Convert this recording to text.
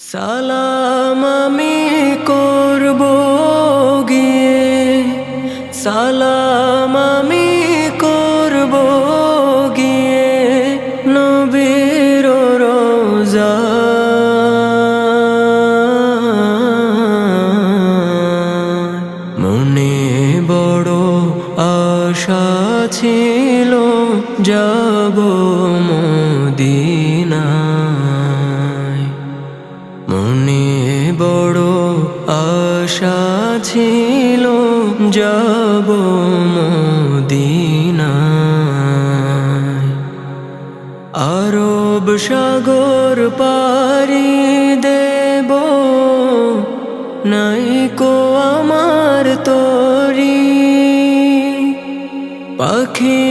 সালাম আমি করব গিয়ে, সালাম আমি করব গিয়ে নবীর রোজায়। মনে বড় আশা ছিল যাব মদিনায়, মনে বড় আশা ছিল যাব মদিনায়। আরব সাগর পাড়ি দেব, নাইকো আমার তরি পাখি